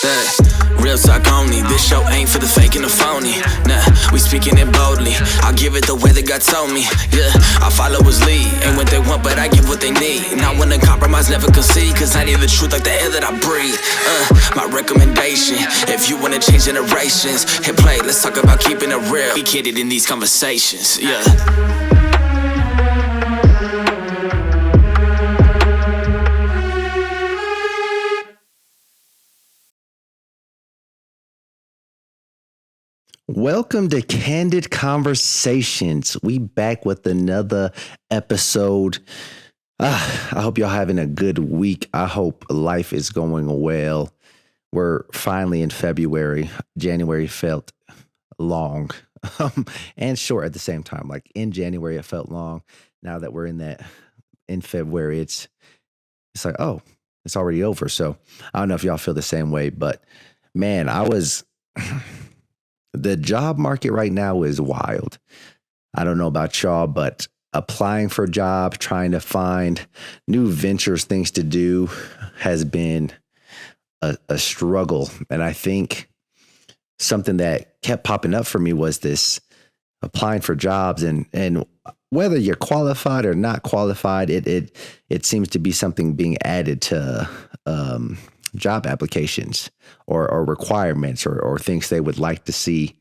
Real talk only, this show ain't for the fake and the phony. Nah, we speaking it boldly, I'll give it the way that God told me. Yeah, I follow his lead, ain't what they want but I give what they need. Not when to compromise, never concede, cause I need the truth like the air that I breathe. My recommendation, if you wanna change generations, hit play, let's talk about keeping it real. We get it in these conversations, yeah. Welcome to Candid Conversations. We back with another episode. I hope y'all having a good week. I hope life is going well. We're finally in February. January felt long and short at the same time. Like in January, it felt long. Now that we're in February, it's like, oh, it's already over. So I don't know if y'all feel the same way, but man, the job market right now is wild. I don't know about y'all, but applying for a job, trying to find new ventures, things to do has been a struggle. And I think something that kept popping up for me was this applying for jobs and whether you're qualified or not qualified, it seems to be something being added to job applications or requirements or things they would like to see,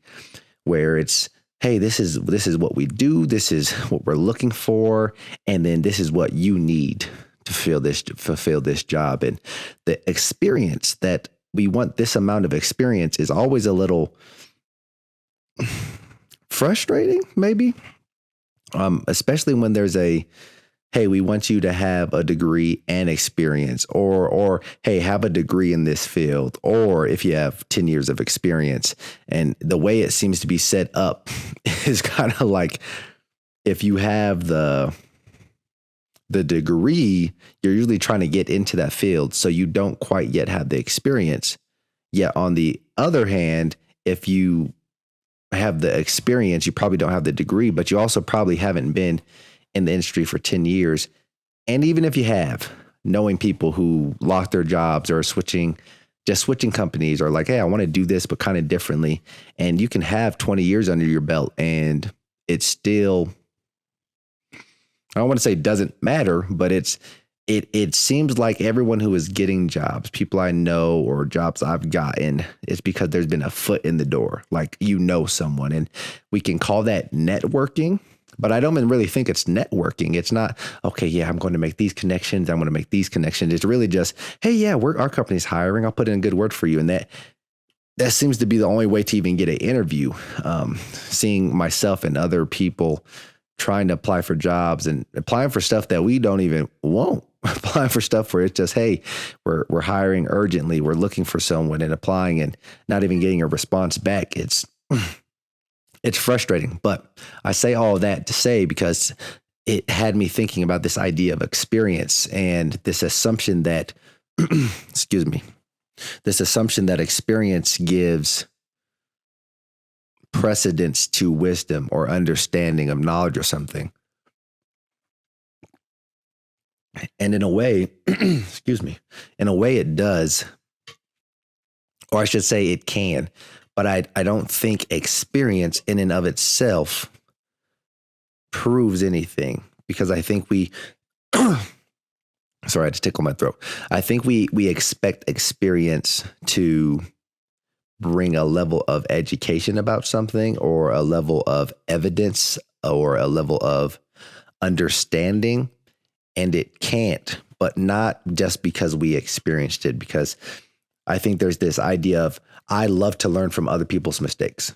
where it's, hey, this is what we do, this is what we're looking for, and then this is what you need to fulfill this job. And the experience that we want, this amount of experience, is always a little frustrating, maybe, especially when there's hey, we want you to have a degree and experience, or hey, have a degree in this field, or if you have 10 years of experience. And the way it seems to be set up is kind of like, if you have the degree, you're usually trying to get into that field, so you don't quite yet have the experience. Yet on the other hand, if you have the experience, you probably don't have the degree, but you also probably haven't been in the industry for 10 years. And even if you have, knowing people who lost their jobs or switching companies, or like, hey, I want to do this, but kind of differently. And you can have 20 years under your belt and it's still, I don't want to say doesn't matter, but it seems like everyone who is getting jobs, people I know or jobs I've gotten, it's because there's been a foot in the door. Like, someone, and we can call that networking. But I don't even really think it's networking. It's not, okay, yeah, I'm going to make these connections. I'm going to make these connections. It's really just, hey, yeah, our company's hiring. I'll put in a good word for you. And that seems to be the only way to even get an interview. Seeing myself and other people trying to apply for jobs and applying for stuff that we don't even want. Applying for stuff where it's just, hey, we're hiring urgently. We're looking for someone, and applying and not even getting a response back. It's frustrating, but I say all of that to say, because it had me thinking about this idea of experience and this assumption that, this assumption that experience gives precedence to wisdom or understanding of knowledge or something. And in a way, in a way it does, or I should say it can. But I don't think experience in and of itself proves anything, because I think sorry, I had to tickle my throat. I think we expect experience to bring a level of education about something, or a level of evidence, or a level of understanding, and it can't, but not just because we experienced it, because I think there's this idea of, I love to learn from other people's mistakes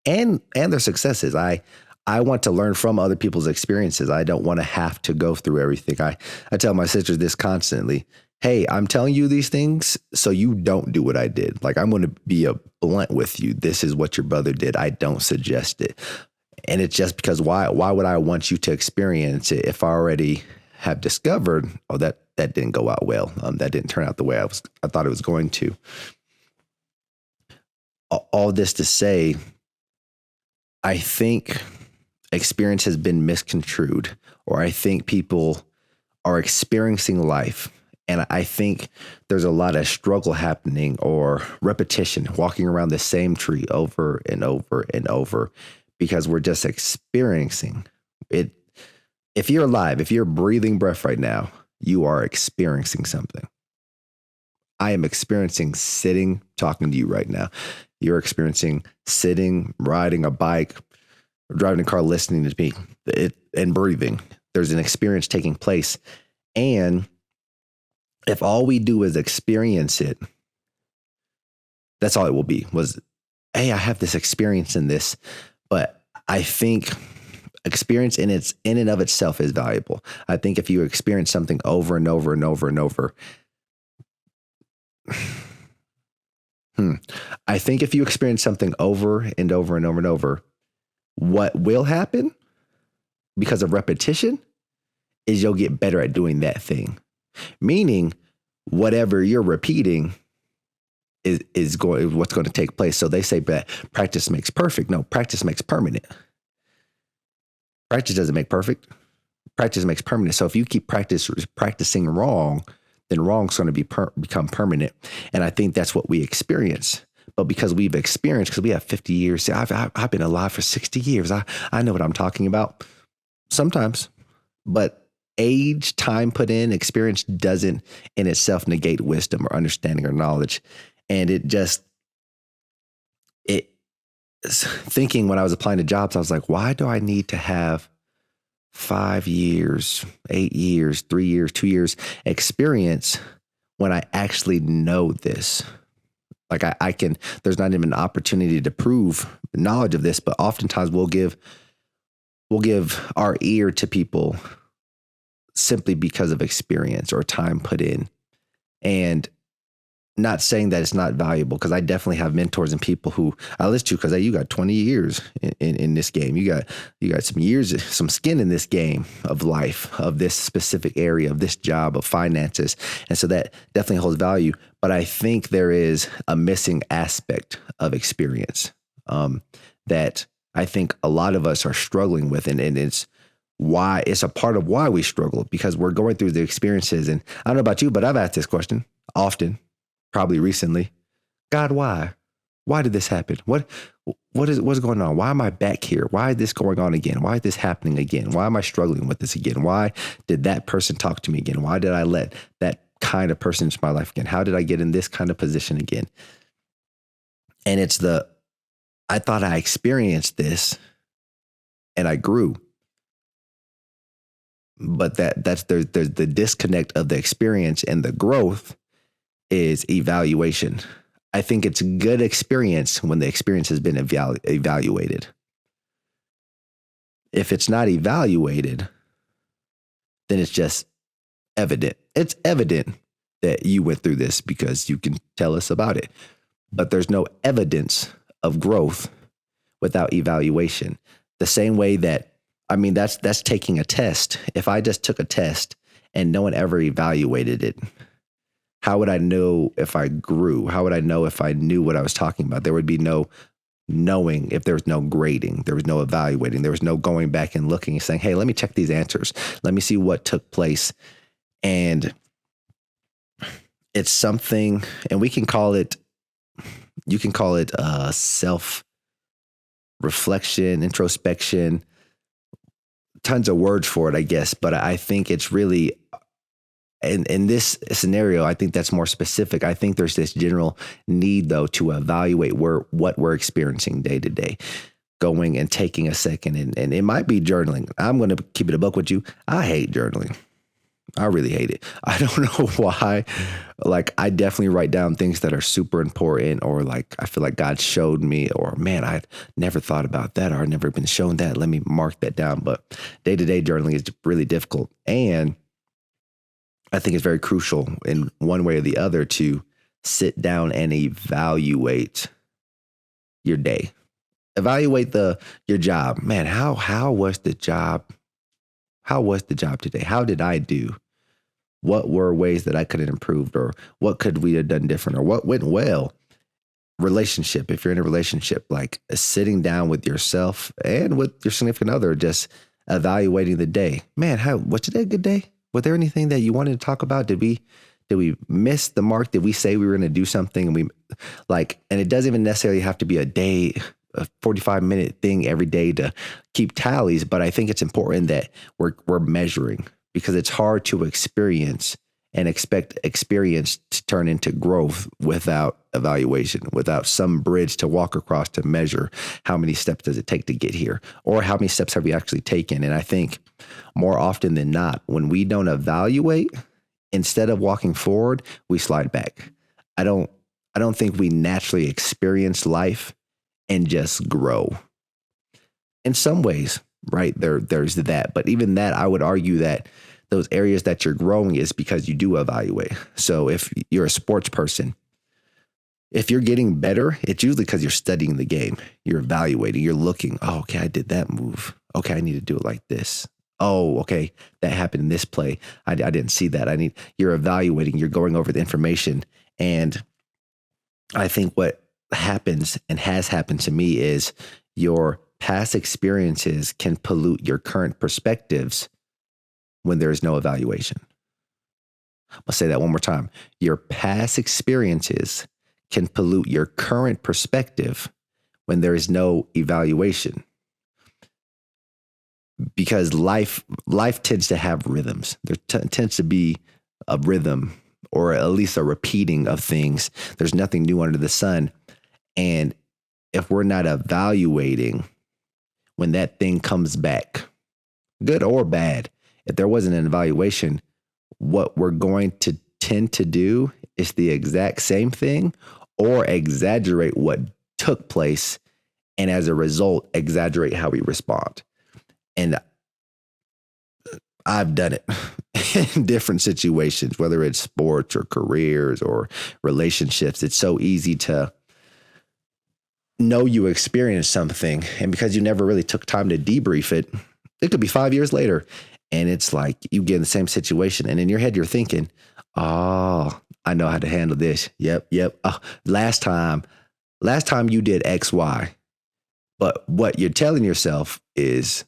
and their successes. I want to learn from other people's experiences. I don't want to have to go through everything. I tell my sisters this constantly. Hey, I'm telling you these things so you don't do what I did. Like, I'm going to be blunt with you. This is what your brother did. I don't suggest it. And it's just because why would I want you to experience it if I already have discovered, oh, that didn't go out well. That didn't turn out the way I thought it was going to. All this to say, I think experience has been misconstrued, or I think people are experiencing life And I think there's a lot of struggle happening or repetition, walking around the same tree over and over and over because we're just experiencing it. If you're alive, if you're breathing breath right now, you are experiencing something. I am experiencing sitting, talking to you right now. You're experiencing sitting, riding a bike, driving a car, listening to me, and breathing. There's an experience taking place. And if all we do is experience it, that's all it will be was, hey, I have this experience in this. But I think experience in and of itself is valuable. I think if you experience something over and over and over and over, I think if you experience something over and over and over and over, what will happen because of repetition is you'll get better at doing that thing. Meaning whatever you're repeating is what's going to take place. So they say that practice makes perfect. No, practice makes permanent. Practice doesn't make perfect. Practice makes permanent. So if you keep practicing wrong, then wrong's going to become permanent. And I think that's what we experience. But because we've experienced, because we have 50 years, I've been alive for 60 years. I know what I'm talking about sometimes. But age, time put in, experience doesn't in itself negate wisdom or understanding or knowledge. And thinking when I was applying to jobs, I was like, why do I need to have 5 years, 8 years, 3 years, 2 years experience when I actually know this? Like I can, there's not even an opportunity to prove knowledge of this, but oftentimes we'll give our ear to people simply because of experience or time put in. And not saying that it's not valuable, because I definitely have mentors and people who I listen to because you got 20 years in this game. You got some years, some skin in this game of life, of this specific area, of this job, of finances. And so that definitely holds value. But I think there is a missing aspect of experience that I think a lot of us are struggling with. And it's a part of why we struggle, because we're going through the experiences. And I don't know about you, but I've asked this question often, probably recently. God, why? Why did this happen? What's going on? Why am I back here? Why is this going on again? Why is this happening again? Why am I struggling with this again? Why did that person talk to me again? Why did I let that kind of person into my life again? How did I get in this kind of position again? And I thought I experienced this and I grew. But there's the disconnect of the experience, and the growth is evaluation. I think it's a good experience when the experience has been evaluated. If it's not evaluated, then it's just evident. It's evident that you went through this because you can tell us about it. But there's no evidence of growth without evaluation. The same way that's taking a test. If I just took a test and no one ever evaluated it, how would I know if I grew? How would I know if I knew what I was talking about? There would be no knowing if there was no grading. There was no evaluating. There was no going back and looking and saying, hey, let me check these answers. Let me see what took place. And it's something, and you can call it self-reflection, introspection, tons of words for it, I guess. But I think it's really, in this scenario, I think that's more specific. I think there's this general need, though, to evaluate what we're experiencing day to day, going and taking a second. And it might be journaling. I'm going to keep it a buck with you. I hate journaling. I really hate it. I don't know why. Like, I definitely write down things that are super important, or like I feel like God showed me, or man, I never thought about that, or I've never been shown that. Let me mark that down. But day-to-day journaling is really difficult. And I think it's very crucial in one way or the other to sit down and evaluate your day. Evaluate your job. Man, how was the job? How was the job today? How did I do? What were ways that I could have improved, or what could we have done different, or what went well? Relationship. If you're in a relationship, like sitting down with yourself and with your significant other, just evaluating the day. Man, was today a good day? Was there anything that you wanted to talk about? Did we Did we miss the mark? Did we say we were going to do something and and it doesn't even necessarily have to be a 45-minute thing every day to keep tallies. But I think it's important that we're measuring, because it's hard to experience and expect experience to turn into growth without evaluation, without some bridge to walk across to measure how many steps does it take to get here, or how many steps have we actually taken. And I think more often than not, when we don't evaluate, instead of walking forward, we slide back. I don't think we naturally experience life and just grow. In some ways, right? There's that. But even that, I would argue that those areas that you're growing is because you do evaluate. So if you're a sports person, if you're getting better, it's usually because you're studying the game. You're evaluating, you're looking, oh, okay, I did that move. Okay, I need to do it like this. Oh, okay, that happened in this play. I didn't see that. You're evaluating, you're going over the information. And I think what happens and has happened to me is your past experiences can pollute your current perspectives when there is no evaluation. I'll say that one more time. Your past experiences can pollute your current perspective when there is no evaluation. Because life tends to have rhythms. There tends to be a rhythm, or at least a repeating of things. There's nothing new under the sun. And if we're not evaluating when that thing comes back, good or bad, if there wasn't an evaluation, what we're going to tend to do is the exact same thing, or exaggerate what took place, and as a result, exaggerate how we respond. And I've done it in different situations, whether it's sports or careers or relationships. It's so easy to know you experienced something, and because you never really took time to debrief it, it could be 5 years later. And it's like you get in the same situation, and in your head, you're thinking, oh, I know how to handle this. Yep. Oh, last time you did X, Y. But what you're telling yourself is,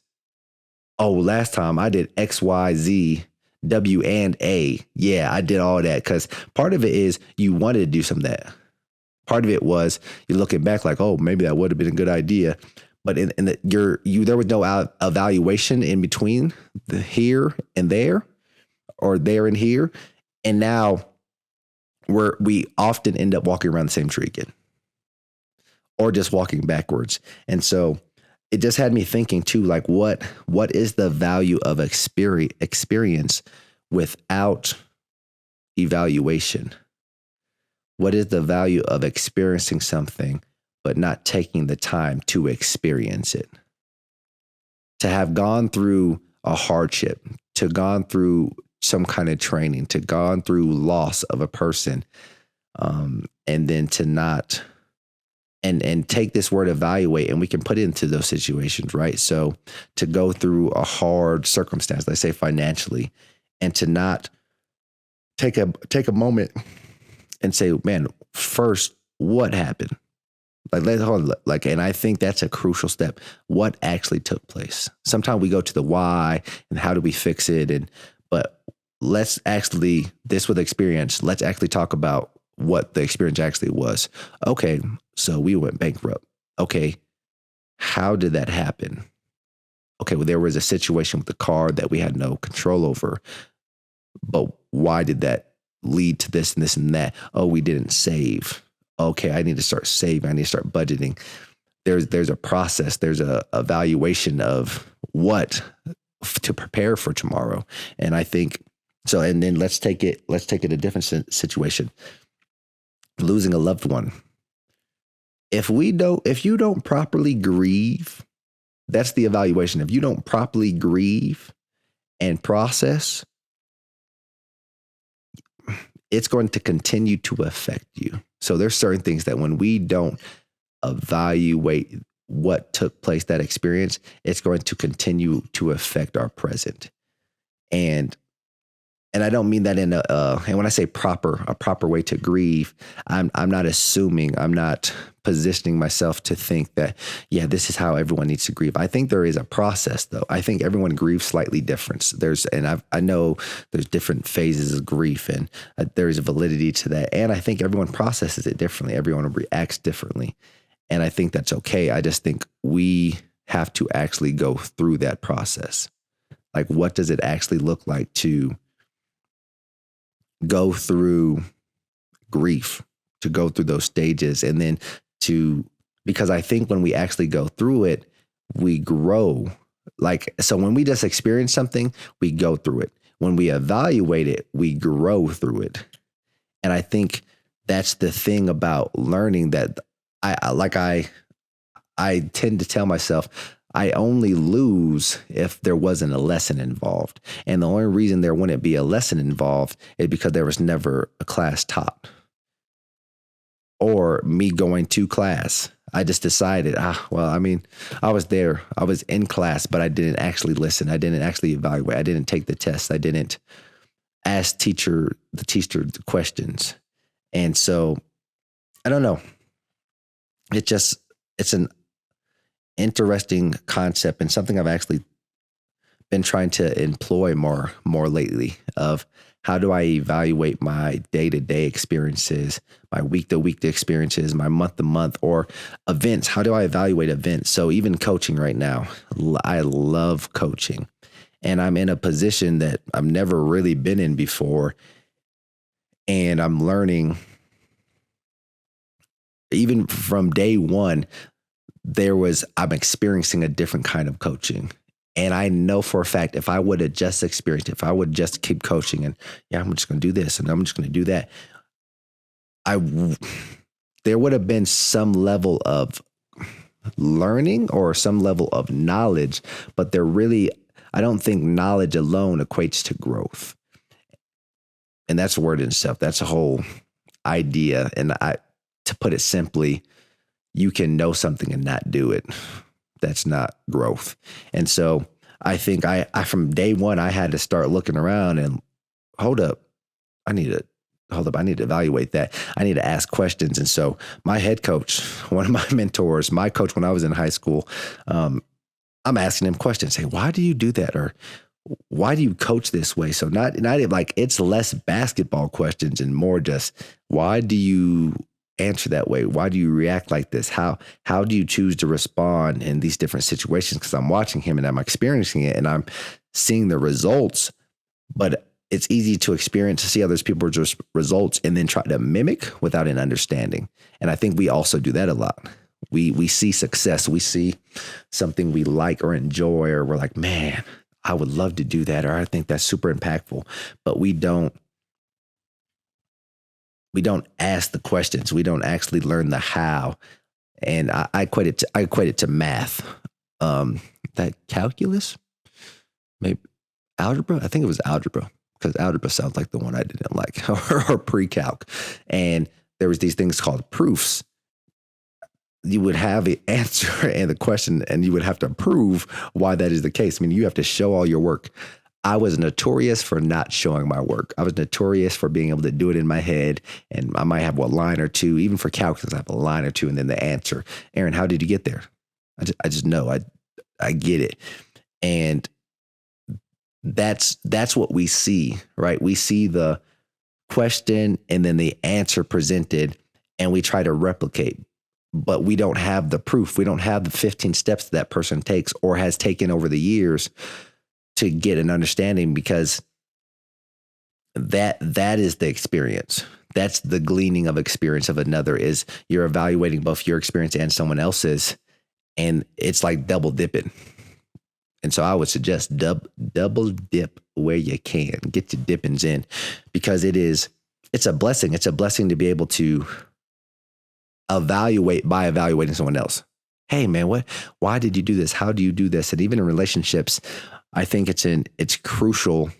oh, last time I did X, Y, Z, W, and A. Yeah, I did all that. Because part of it is you wanted to do some of that. Part of it was you're looking back like, oh, maybe that would have been a good idea. But there was no evaluation in between the here and there, or there and here. And now we often end up walking around the same tree again, or just walking backwards. And so it just had me thinking too, like what is the value of experience without evaluation? What is the value of experiencing something but not taking the time to experience it? To have gone through a hardship, to gone through some kind of training, to gone through loss of a person, and then to not, and take this word evaluate, and we can put it into those situations, right? So to go through a hard circumstance, let's say financially, and to not take a moment and say, man, first, what happened? And I think that's a crucial step. What actually took place? Sometimes we go to the why and how do we fix it? But let's actually, this with experience, let's actually talk about what the experience actually was. Okay, so we went bankrupt. Okay, how did that happen? Okay, well, there was a situation with the car that we had no control over. But why did that lead to this and this and that? Oh, we didn't save. Okay, I need to start saving. I need to start budgeting. There's a process. There's a evaluation of what to prepare for tomorrow. And I think so. And then let's take it a different situation. Losing a loved one. If you don't properly grieve, that's the evaluation. If you don't properly grieve and process, it's going to continue to affect you. So there's certain things that when we don't evaluate what took place, that experience, it's going to continue to affect our present. And I don't mean that in and when I say a proper way to grieve, I'm not assuming, I'm not positioning myself to think that, yeah, this is how everyone needs to grieve. I think there is a process though. I think everyone grieves slightly different. I know there's different phases of grief, and there is a validity to that. And I think everyone processes it differently. Everyone reacts differently. And I think that's okay. I just think we have to actually go through that process. Like, what does it actually look like to go through grief, to go through those stages, and then because I think when we actually go through it, we grow. Like, so when we just experience something, we go through it. When we evaluate it, we grow through it. And I think that's the thing about learning, that I tend to tell myself, I only lose if there wasn't a lesson involved. And the only reason there wouldn't be a lesson involved is because there was never a class taught, or me going to class. I just decided, I was there, I was in class, but I didn't actually listen. I didn't actually evaluate. I didn't take the test. I didn't ask the teacher the questions. And so I don't know. It's an interesting concept, and something I've actually been trying to employ more lately, of how do I evaluate my day-to-day experiences, my week-to-week experiences, my month-to-month, or events. How do I evaluate events? So even coaching right now, I love coaching, and I'm in a position that I've never really been in before. And I'm learning, even from day one, I'm experiencing a different kind of coaching. And I know for a fact, if I would have just experienced it, if I would just keep coaching and, yeah, I'm just going to do this and I'm just going to do that, there would have been some level of learning or some level of knowledge, but I don't think knowledge alone equates to growth. And that's a word in itself. That's a whole idea. And to put it simply, you can know something and not do it. That's not growth. And so I think I from day one, I had to start looking around and hold up. I need to evaluate that. I need to ask questions. And so my head coach, one of my mentors, my coach when I was in high school, I'm asking him questions. Say, why do you do that? Or why do you coach this way? So not like, it's less basketball questions and more just, why do you answer that way? Why do you react like this? How do you choose to respond in these different situations? Because I'm watching him and I'm experiencing it and I'm seeing the results, but it's easy to see other people's results and then try to mimic without an understanding. And I think we also do that a lot. We see success, we see something we like or enjoy, or we're like, man, I would love to do that, or I think that's super impactful, but we don't ask the questions. We don't actually learn the how. And I equate it to math. That calculus, maybe algebra. I think it was algebra, because algebra sounds like the one I didn't like, or pre-calc. And there was these things called proofs. You would have the answer and the question, and you would have to prove why that is the case. I mean, you have to show all your work. I was notorious for not showing my work. I was notorious for being able to do it in my head, and I might have a line or two. Even for calculus, I have a line or two, and then the answer. Aaron, how did you get there? I just know. I get it, and that's what we see, right? We see the question and then the answer presented, and we try to replicate, but we don't have the proof. We don't have the 15 steps that person takes or has taken over the years to get an understanding, because that is the experience. That's the gleaning of experience of another, is you're evaluating both your experience and someone else's, and it's like double dipping. And so I would suggest double dip where you can. Get your dippings in, because it's a blessing. It's a blessing to be able to evaluate by evaluating someone else. Hey man, why did you do this? How do you do this? And even in relationships, I think it's crucial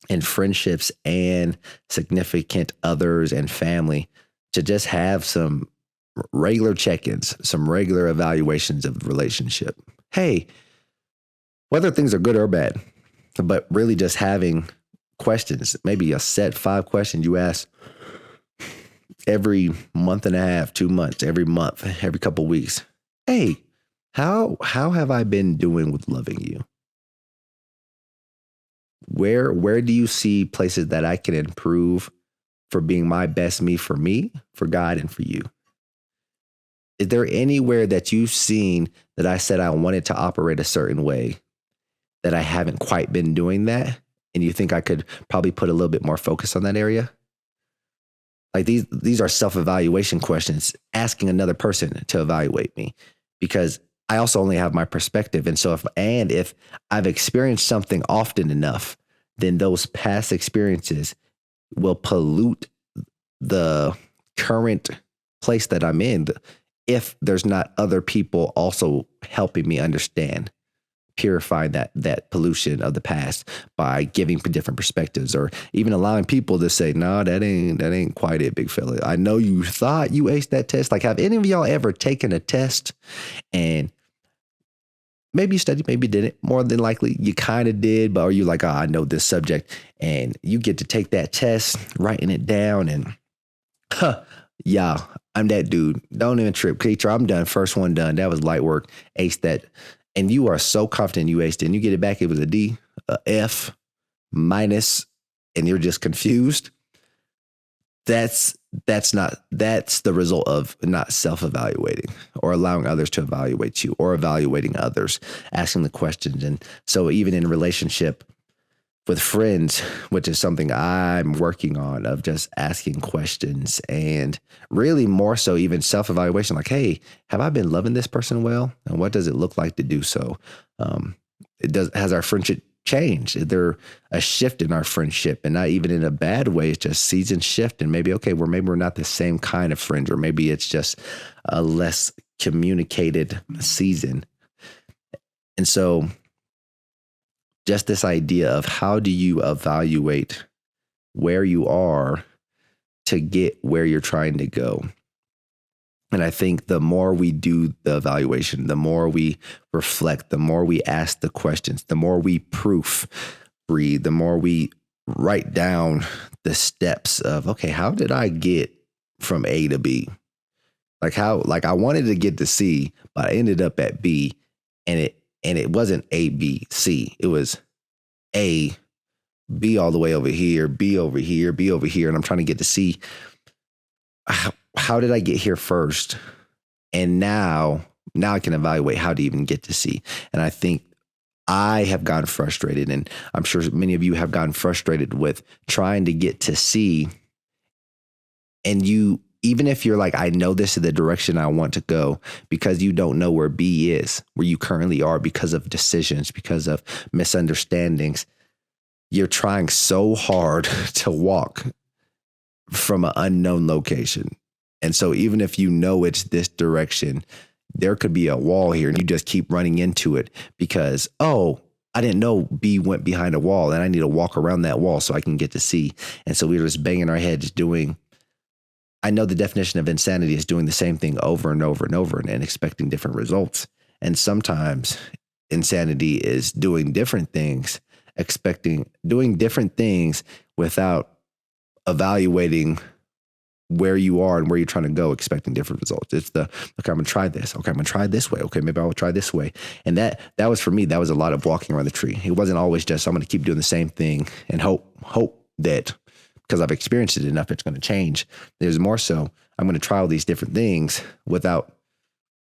in friendships and significant others and family to just have some regular check-ins, some regular evaluations of the relationship. Hey, whether things are good or bad, but really just having questions, maybe a set 5 questions you ask every month and a half, 2 months, every month, every couple of weeks. Hey, how have I been doing with loving you? Where do you see places that I can improve for being my best me, for God, and for you? Is there anywhere that you've seen that I said I wanted to operate a certain way that I haven't quite been doing that? And you think I could probably put a little bit more focus on that area? Like these are self-evaluation questions, asking another person to evaluate me, because I also only have my perspective. And so if I've experienced something often enough, then those past experiences will pollute the current place that I'm in if there's not other people also helping me understand, purify that pollution of the past by giving different perspectives, or even allowing people to say, no, that ain't quite it, big fella. I know you thought you aced that test. Like, have any of y'all ever taken a test and maybe you studied, maybe you didn't? More than likely you kind of did, but are you like, oh, I know this subject, and you get to take that test, writing it down, and yeah, I'm that dude. Don't even trip. Teacher, I'm done. First one done. That was light work. Aced that. And you are so confident you aced it, and you get it back, it was a D, a F, minus, and you're just confused. That's the result of not self-evaluating or allowing others to evaluate you, or evaluating others, asking the questions. And so even in a relationship with friends, which is something I'm working on, of just asking questions, and really more so even self-evaluation, like, hey, have I been loving this person well? And what does it look like to do so? Has our friendship changed? Is there a shift in our friendship? And not even in a bad way, it's just seasons shift, and maybe we're not the same kind of friends, or maybe it's just a less communicated season. And so just this idea of how do you evaluate where you are to get where you're trying to go. And I think the more we do the evaluation, the more we reflect, the more we ask the questions, the more we proof read, the more we write down the steps of, okay, how did I get from A to B? Like I wanted to get to C, but I ended up at B, and it wasn't A, B, C. It was A, B all the way over here, B over here, B over here. And I'm trying to get to C. How did I get here first? And now I can evaluate how to even get to C. And I think I have gotten frustrated, and I'm sure many of you have gotten frustrated with trying to get to C. And even if you're like, I know this is the direction I want to go, because you don't know where B is, where you currently are, because of decisions, because of misunderstandings, you're trying so hard to walk from an unknown location. And so even if you know it's this direction, there could be a wall here, and you just keep running into it because, oh, I didn't know B went behind a wall, and I need to walk around that wall so I can get to C. And so we're just banging our heads I know the definition of insanity is doing the same thing over and over and over and expecting different results. And sometimes insanity is doing different things, doing different things without evaluating where you are and where you're trying to go, expecting different results. It's okay, I'm going to try this. Okay, I'm going to try this way. Okay, maybe I'll try this way. And that was, for me, that was a lot of walking around the tree. It wasn't always just, I'm going to keep doing the same thing and hope that because I've experienced it enough, it's going to change. There's more so, I'm going to try all these different things without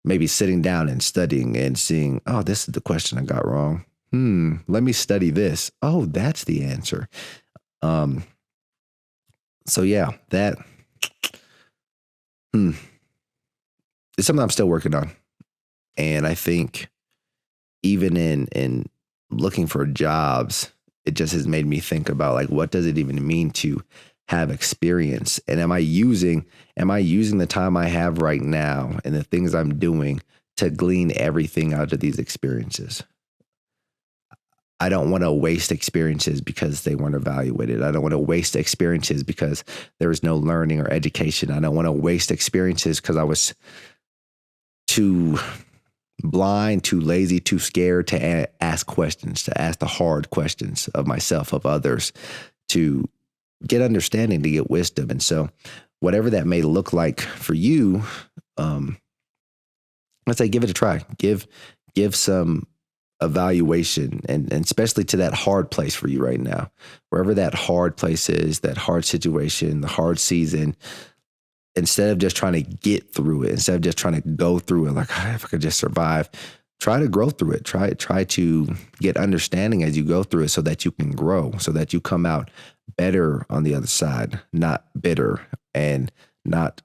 maybe sitting down and studying and seeing, oh, this is the question I got wrong. Let me study this. Oh, that's the answer. So yeah, that it's something I'm still working on. And I think even in looking for jobs, it just has made me think about, like, what does it even mean to have experience? And am I using the time I have right now and the things I'm doing to glean everything out of these experiences? I don't want to waste experiences because they weren't evaluated. I don't want to waste experiences because there was no learning or education. I don't want to waste experiences because I was too blind, too lazy, too scared to ask questions, to ask the hard questions of myself, of others, to get understanding, to get wisdom. And so whatever that may look like for you, let's say give it a try. Give some evaluation, and especially to that hard place for you right now, wherever that hard place is, that hard situation, the hard season. Instead of just trying to get through it, instead of just trying to go through it, like, if I could just survive, try to grow through it. Try to get understanding as you go through it so that you can grow, so that you come out better on the other side, not bitter and not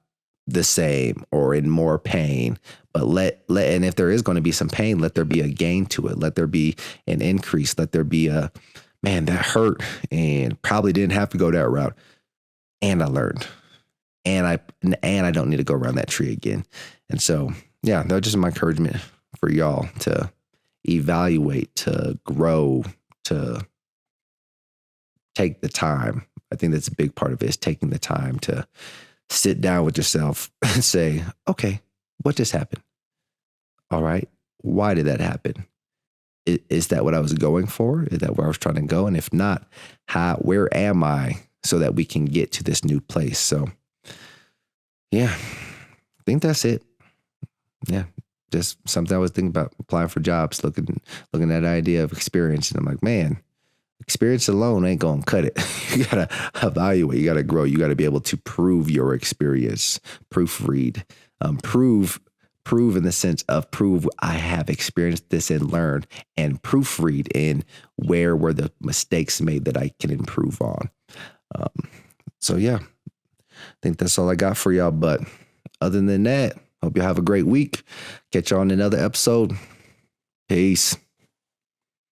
the same or in more pain. But and if there is going to be some pain, let there be a gain to it. Let there be an increase. Let there be a, man, that hurt and probably didn't have to go that route. And I learned. And I don't need to go around that tree again. And so, yeah, that was just my encouragement for y'all to evaluate, to grow, to take the time. I think that's a big part of it, is taking the time to sit down with yourself and say, okay, what just happened? All right, why did that happen? Is that what I was going for? Is that where I was trying to go? And if not, where am I, so that we can get to this new place? So, yeah, I think that's it. Yeah, just something I was thinking about, applying for jobs, looking at that idea of experience. And I'm like, man, experience alone ain't going to cut it. You got to evaluate. You got to grow. You got to be able to prove your experience, proofread, prove in the sense of prove I have experienced this and learned, and proofread in where were the mistakes made that I can improve on. So, yeah. I think that's all I got for y'all. But other than that, hope y'all have a great week. Catch y'all on another episode. Peace.